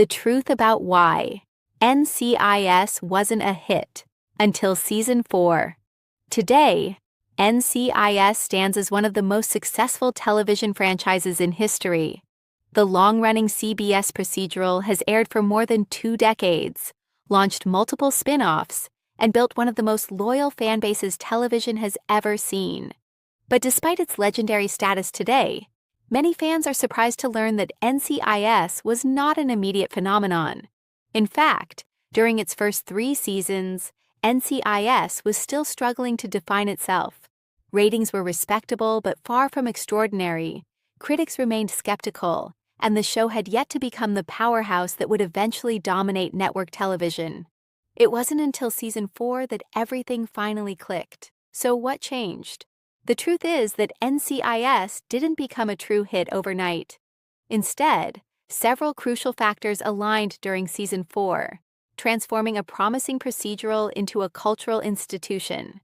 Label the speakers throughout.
Speaker 1: The truth about why NCIS wasn't a hit until Season 4. Today, NCIS stands as one of the most successful television franchises in history. The long-running CBS procedural has aired for more than 2 decades, launched multiple spin-offs, and built one of the most loyal fan bases television has ever seen. But despite its legendary status today, many fans are surprised to learn that NCIS was not an immediate phenomenon. In fact, during its first 3 seasons, NCIS was still struggling to define itself. Ratings were respectable but far from extraordinary. Critics remained skeptical, and the show had yet to become the powerhouse that would eventually dominate network television. It wasn't until Season 4 that everything finally clicked. So what changed? The truth is that NCIS didn't become a true hit overnight. Instead, several crucial factors aligned during Season 4, transforming a promising procedural into a cultural institution.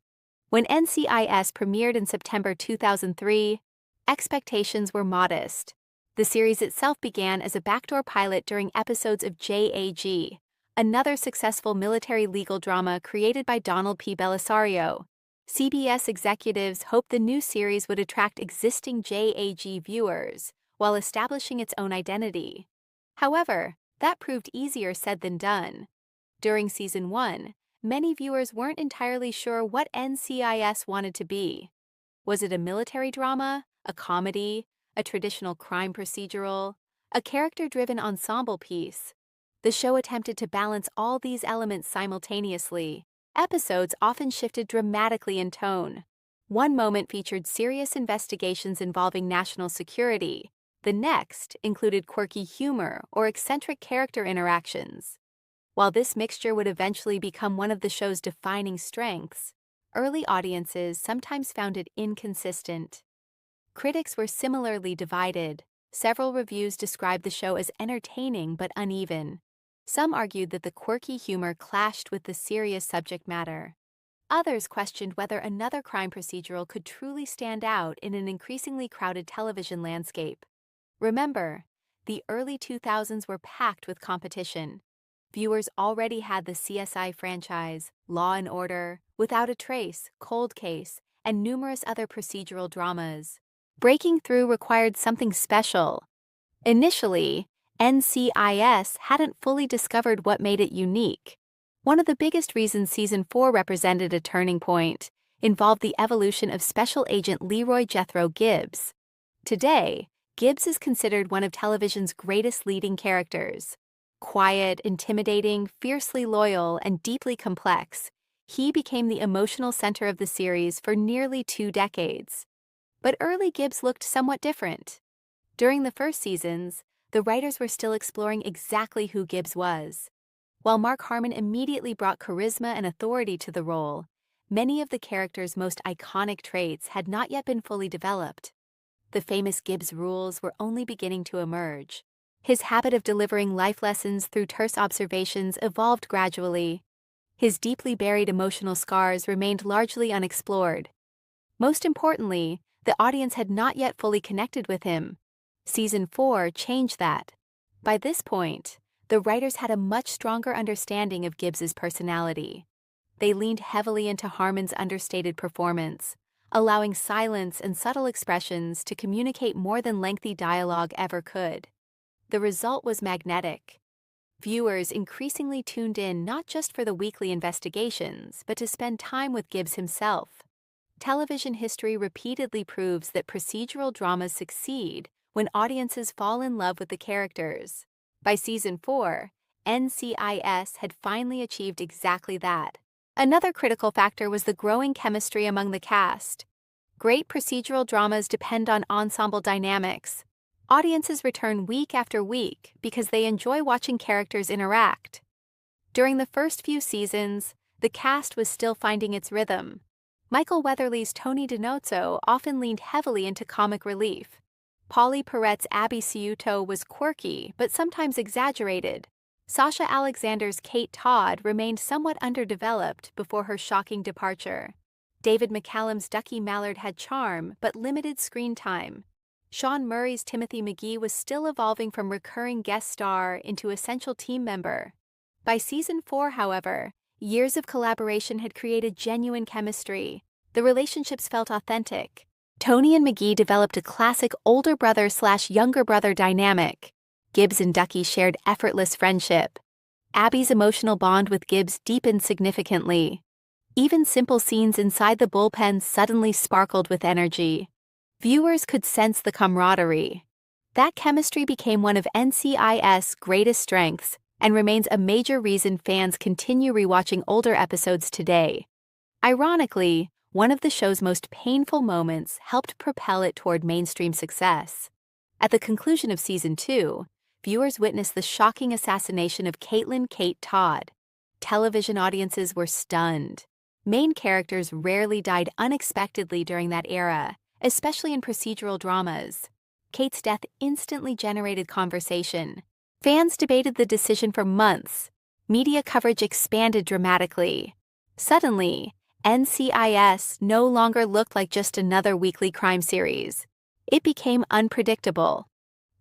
Speaker 1: When NCIS premiered in September 2003, expectations were modest. The series itself began as a backdoor pilot during episodes of JAG, another successful military legal drama created by Donald P. Belisario. CBS executives hoped the new series would attract existing JAG viewers while establishing its own identity. However, that proved easier said than done. During Season 1, many viewers weren't entirely sure what NCIS wanted to be. Was it a military drama, a comedy, a traditional crime procedural, a character-driven ensemble piece? The show attempted to balance all these elements simultaneously. Episodes often shifted dramatically in tone. One moment featured serious investigations involving national security. The next included quirky humor or eccentric character interactions. While this mixture would eventually become one of the show's defining strengths, early audiences sometimes found it inconsistent. Critics were similarly divided. Several reviews described the show as entertaining but uneven. Some argued that the quirky humor clashed with the serious subject matter. Others questioned whether another crime procedural could truly stand out in an increasingly crowded television landscape. Remember, the early 2000s were packed with competition. Viewers already had the CSI franchise, Law & Order, Without a Trace, Cold Case, and numerous other procedural dramas. Breaking through required something special. Initially, NCIS hadn't fully discovered what made it unique. One of the biggest reasons Season 4 represented a turning point involved the evolution of Special Agent Leroy Jethro Gibbs. Today, Gibbs is considered one of television's greatest leading characters. Quiet, intimidating, fiercely loyal, and deeply complex, he became the emotional center of the series for nearly 2 decades. But early Gibbs looked somewhat different. During the first seasons, the writers were still exploring exactly who Gibbs was. While Mark Harmon immediately brought charisma and authority to the role, many of the character's most iconic traits had not yet been fully developed. The famous Gibbs rules were only beginning to emerge. His habit of delivering life lessons through terse observations evolved gradually. His deeply buried emotional scars remained largely unexplored. Most importantly, the audience had not yet fully connected with him. Season 4 changed that. By this point, the writers had a much stronger understanding of Gibbs's personality. They leaned heavily into Harmon's understated performance, allowing silence and subtle expressions to communicate more than lengthy dialogue ever could. The result was magnetic. Viewers increasingly tuned in not just for the weekly investigations, but to spend time with Gibbs himself. Television history repeatedly proves that procedural dramas succeed when audiences fall in love with the characters. By Season 4, NCIS had finally achieved exactly that. Another critical factor was the growing chemistry among the cast. Great procedural dramas depend on ensemble dynamics. Audiences return week after week because they enjoy watching characters interact. During the first few seasons, the cast was still finding its rhythm. Michael Weatherly's Tony Dinozzo often leaned heavily into comic relief. Polly Perrette's Abby Ciuto was quirky but sometimes exaggerated. Sasha Alexander's Kate Todd remained somewhat underdeveloped before her shocking departure. David McCallum's Ducky Mallard had charm but limited screen time. Sean Murray's Timothy McGee was still evolving from recurring guest star into essential team member. By season 4, however, years of collaboration had created genuine chemistry. The relationships felt authentic. Tony and McGee developed a classic older brother/younger brother dynamic. Gibbs and Ducky shared effortless friendship. Abby's emotional bond with Gibbs deepened significantly. Even simple scenes inside the bullpen suddenly sparkled with energy. Viewers could sense the camaraderie. That chemistry became one of NCIS' greatest strengths and remains a major reason fans continue rewatching older episodes today. Ironically, one of the show's most painful moments helped propel it toward mainstream success. At the conclusion of season 2, viewers witnessed the shocking assassination of Caitlin Kate Todd. Television audiences were stunned. Main characters rarely died unexpectedly during that era, especially in procedural dramas. Kate's death instantly generated conversation. Fans debated the decision for months. Media coverage expanded dramatically. Suddenly, NCIS no longer looked like just another weekly crime series. It became unpredictable.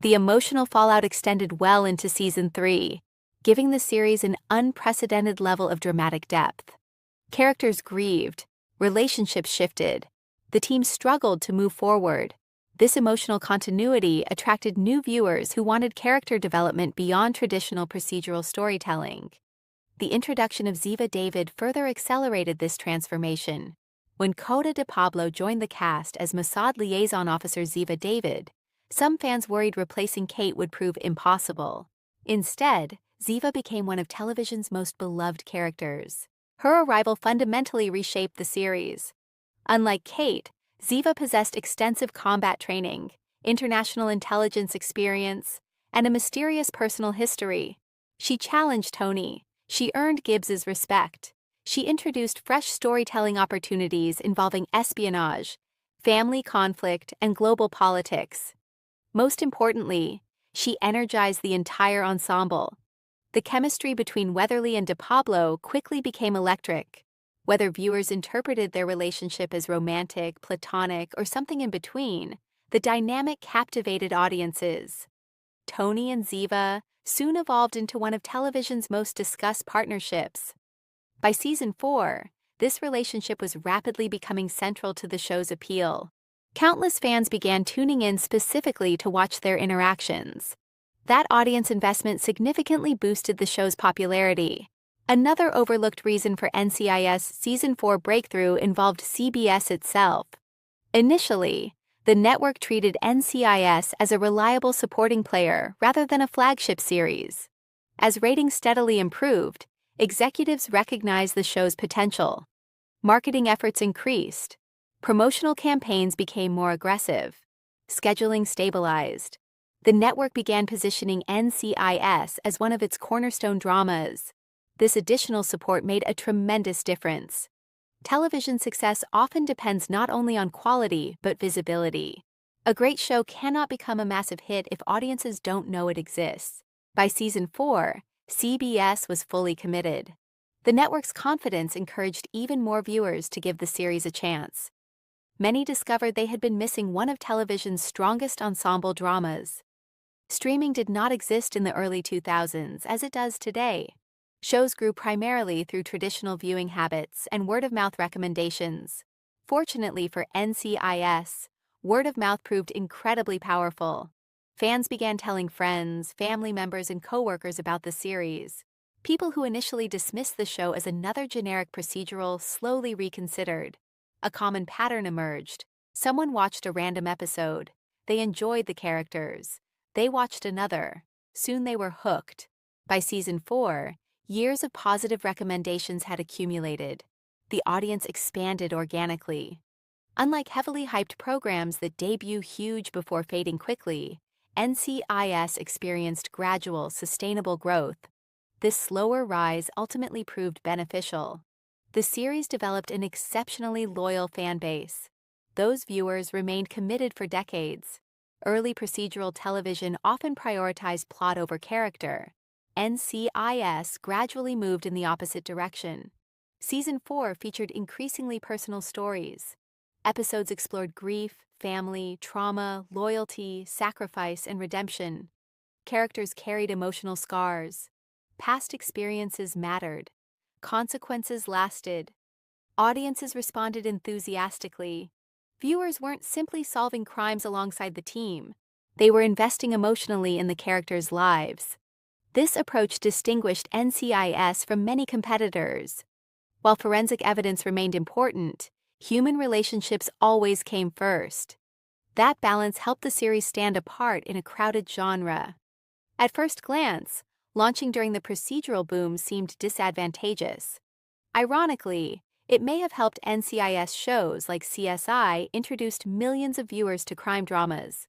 Speaker 1: The emotional fallout extended well into season 3, giving the series an unprecedented level of dramatic depth. Characters grieved, relationships shifted, the team struggled to move forward. This emotional continuity attracted new viewers who wanted character development beyond traditional procedural storytelling. The introduction of Ziva David further accelerated this transformation. When Coda de Pablo joined the cast as Mossad liaison officer Ziva David, some fans worried replacing Kate would prove impossible. Instead, Ziva became one of television's most beloved characters. Her arrival fundamentally reshaped the series. Unlike Kate, Ziva possessed extensive combat training, international intelligence experience, and a mysterious personal history. She challenged Tony. She earned Gibbs's respect. She introduced fresh storytelling opportunities involving espionage, family conflict, and global politics. Most importantly, she energized the entire ensemble. The chemistry between Weatherly and de Pablo quickly became electric. Whether viewers interpreted their relationship as romantic, platonic, or something in between, the dynamic captivated audiences. Tony and Ziva soon evolved into one of television's most discussed partnerships. By season 4, this relationship was rapidly becoming central to the show's appeal. Countless fans began tuning in specifically to watch their interactions. That audience investment significantly boosted the show's popularity. Another overlooked reason for NCIS Season 4 breakthrough involved CBS itself. Initially, the network treated NCIS as a reliable supporting player rather than a flagship series. As ratings steadily improved, executives recognized the show's potential. Marketing efforts increased. Promotional campaigns became more aggressive. Scheduling stabilized. The network began positioning NCIS as one of its cornerstone dramas. This additional support made a tremendous difference. Television success often depends not only on quality, but visibility. A great show cannot become a massive hit if audiences don't know it exists. By season 4, CBS was fully committed. The network's confidence encouraged even more viewers to give the series a chance. Many discovered they had been missing one of television's strongest ensemble dramas. Streaming did not exist in the early 2000s as it does today. Shows grew primarily through traditional viewing habits and word-of-mouth recommendations. Fortunately for NCIS, word-of-mouth proved incredibly powerful. Fans began telling friends, family members, and coworkers about the series. People who initially dismissed the show as another generic procedural slowly reconsidered. A common pattern emerged. Someone watched a random episode. They enjoyed the characters. They watched another. Soon they were hooked. By season 4, years of positive recommendations had accumulated. The audience expanded organically. Unlike heavily hyped programs that debut huge before fading quickly, NCIS experienced gradual, sustainable growth. This slower rise ultimately proved beneficial. The series developed an exceptionally loyal fan base. Those viewers remained committed for decades. Early procedural television often prioritized plot over character. NCIS gradually moved in the opposite direction. Season 4 featured increasingly personal stories. Episodes explored grief, family, trauma, loyalty, sacrifice, and redemption. Characters carried emotional scars. Past experiences mattered. Consequences lasted. Audiences responded enthusiastically. Viewers weren't simply solving crimes alongside the team. They were investing emotionally in the characters' lives. This approach distinguished NCIS from many competitors. While forensic evidence remained important, human relationships always came first. That balance helped the series stand apart in a crowded genre. At first glance, launching during the procedural boom seemed disadvantageous. Ironically, it may have helped NCIS shows like CSI introduced millions of viewers to crime dramas.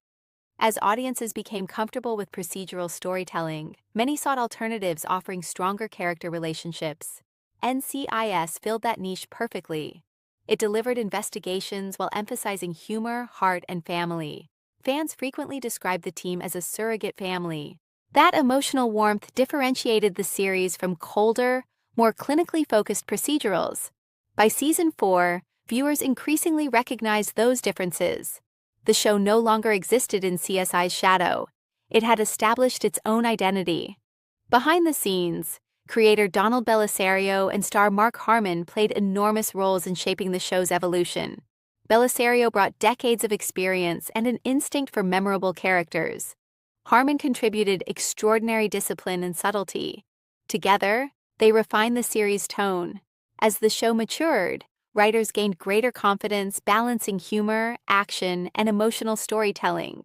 Speaker 1: As audiences became comfortable with procedural storytelling, many sought alternatives offering stronger character relationships. NCIS filled that niche perfectly. It delivered investigations while emphasizing humor, heart, and family. Fans frequently described the team as a surrogate family. That emotional warmth differentiated the series from colder, more clinically focused procedurals. By season 4, viewers increasingly recognized those differences. The show no longer existed in CSI's shadow. It had established its own identity. Behind the scenes, creator Donald Bellisario and star Mark Harmon played enormous roles in shaping the show's evolution. Bellisario brought decades of experience and an instinct for memorable characters. Harmon contributed extraordinary discipline and subtlety. Together, they refined the series' tone. As the show matured, writers gained greater confidence balancing humor, action, and emotional storytelling.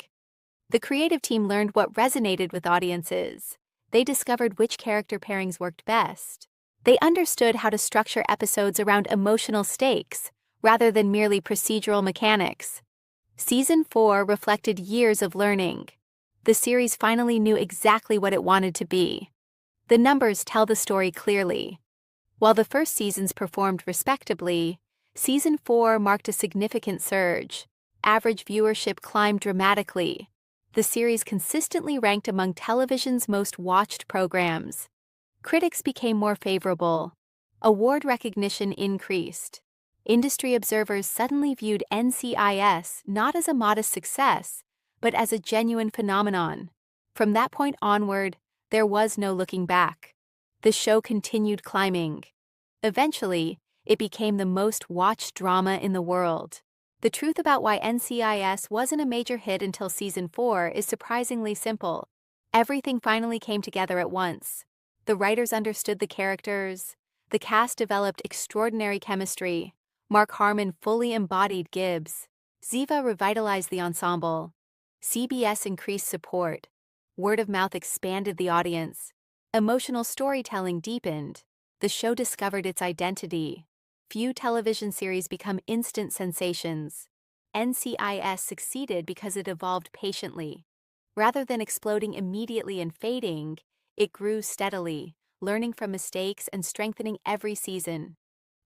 Speaker 1: The creative team learned what resonated with audiences. They discovered which character pairings worked best. They understood how to structure episodes around emotional stakes, rather than merely procedural mechanics. Season 4 reflected years of learning. The series finally knew exactly what it wanted to be. The numbers tell the story clearly. While the first seasons performed respectably, Season 4 marked a significant surge. Average viewership climbed dramatically. The series consistently ranked among television's most watched programs. Critics became more favorable. Award recognition increased. Industry observers suddenly viewed NCIS not as a modest success, but as a genuine phenomenon. From that point onward, there was no looking back. The show continued climbing. Eventually, it became the most watched drama in the world. The truth about why NCIS wasn't a major hit until Season 4 is surprisingly simple. Everything finally came together at once. The writers understood the characters. The cast developed extraordinary chemistry. Mark Harmon fully embodied Gibbs. Ziva revitalized the ensemble. CBS increased support. Word of mouth expanded the audience. Emotional storytelling deepened. The show discovered its identity. Few television series become instant sensations. NCIS succeeded because it evolved patiently. Rather than exploding immediately and fading, it grew steadily, learning from mistakes and strengthening every season.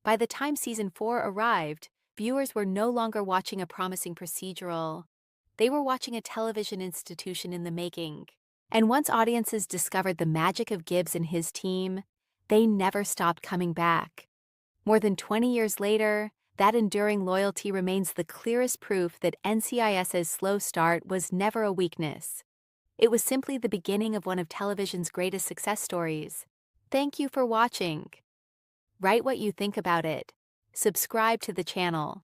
Speaker 1: By the time Season 4 arrived, viewers were no longer watching a promising procedural. They were watching a television institution in the making. And once audiences discovered the magic of Gibbs and his team, they never stopped coming back. More than 20 years later, that enduring loyalty remains the clearest proof that NCIS's slow start was never a weakness. It was simply the beginning of one of television's greatest success stories. Thank you for watching. Write what you think about it. Subscribe to the channel.